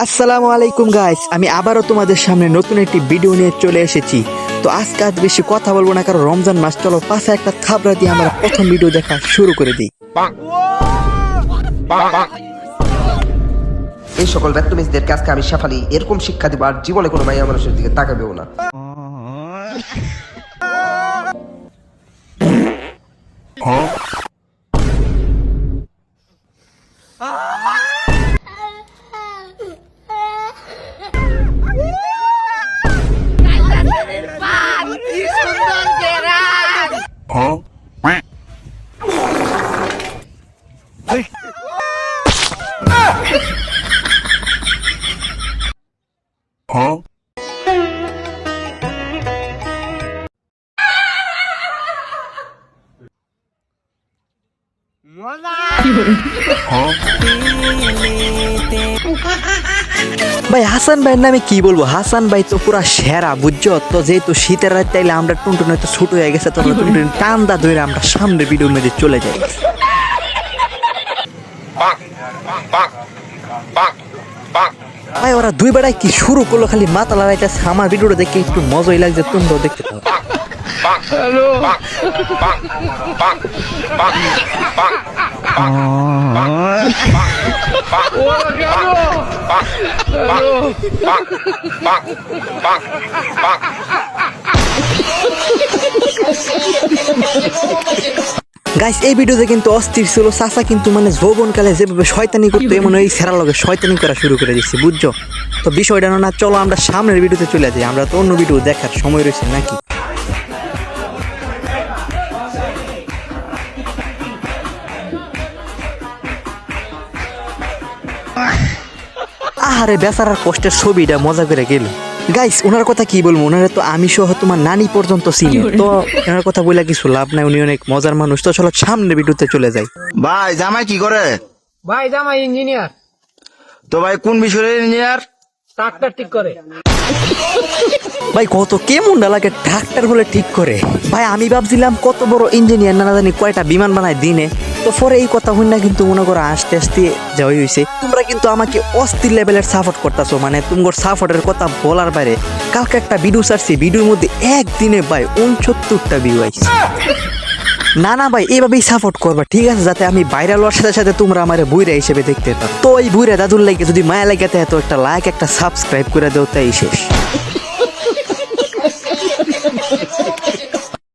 আসসালামু আলাইকুম গাইস, আমি আবারও তোমাদের সামনে নতুন একটি ভিডিও নিয়ে চলে এসেছি। তো আজকে আজ বেশি কথা বলবো না, কারণ রমজান মাস। চলো পাশে একটা থাবড়া দিয়ে আমরা প্রথম ভিডিও দেখা শুরু করে দিই। এই সকল ব্যক্তমিসদেরকে আজকে আমি শেফালি এরকম শিক্ষা দিব, আর জীবনে কোনো মাইয়া মানুষের দিকে তাকাবেও না। ভাই হাসান ভাইয়ের নামে কি বলবো, হাসান ভাই তো পুরা সেরা, বুঝছো তো। যেহেতু শীতের রাত তাইলে আমরা টুনটুন হয়তো ছোট হয়ে গেছে, তো টুনটুন টান্দা ধরে আমরা সামনে ভিডিওর মধ্যে চলে যাই। ভাই ওরা দুই বেড়ায় কি শুরু করলো, খালি মাথা লড়াইতেছে। আমার ভিডিওটা দেখে একটু মজাই লাগছে, তোমরাও দেখতে পাবো। গাইস এই ভিডিওতে কিন্তু অস্থির ছিল। চাচা কিন্তু মানে যৌবনকালে যেভাবে শয়তানি করতো, এমন এই সেরা লগে শয়তানি করা শুরু করে দিচ্ছে, বুঝছো তো। বিষয়টা না, চলো আমরা সামনের ভিডিওতে চলে যাই। আমরা তো অন্য ভিডিও দেখার সময় রয়েছে নাকি। আহারে বেচারার কষ্টের ছবিটা মজা করে গেল। গাইস ওনার কথা কি বলবো, ওনারা তো আমি সহ তোমার নানি পর্যন্ত চিনি, তো ওনার কথা বলে কিছু লাভ নাই। উনি অনেক মজার মানুষ। তো চলো সামনে ভিডিওতে চলে যাই। ভাই জামাই কি করে? ভাই জামাই ইঞ্জিনিয়ার। তো ভাই কোন বিষয়ের ইঞ্জিনিয়ার? ট্রাক্টর ঠিক করে। ভাই কত কেমন লাগে ট্রাক্টর বলে ঠিক করে। ভাই আমি ভাবছিলাম কত বড় ইঞ্জিনিয়ার, না জানি কয়টা বিমান বানায় দিনে। তো পরে এই কথা হই না, কিন্তু মনে করো আস্তে আস্তে যাওয়াই হয়েছে। তোমরা কিন্তু আমাকে অস্থির লেভেলের সাপোর্ট করতেছো, মানে তোমার সাপোর্টের কথা বলার বাইরে। কালকে একটা ভিডিও ছাড়ছি, ভিডিওর মধ্যে একদিনে ভাই 69টা ভিউ আইছে। না না ভাই এইভাবেই সাপোর্ট করবা, ঠিক আছে, যাতে আমি ভাইরাল হওয়ার সাথে সাথে তোমরা আমার বুইরা হিসেবে দেখতে পাও। তো এই বুইরা দাদুর লাগে যদি মায়া লাগে, তো একটা লাইক একটা সাবস্ক্রাইব করে দেও, তাই শেষ।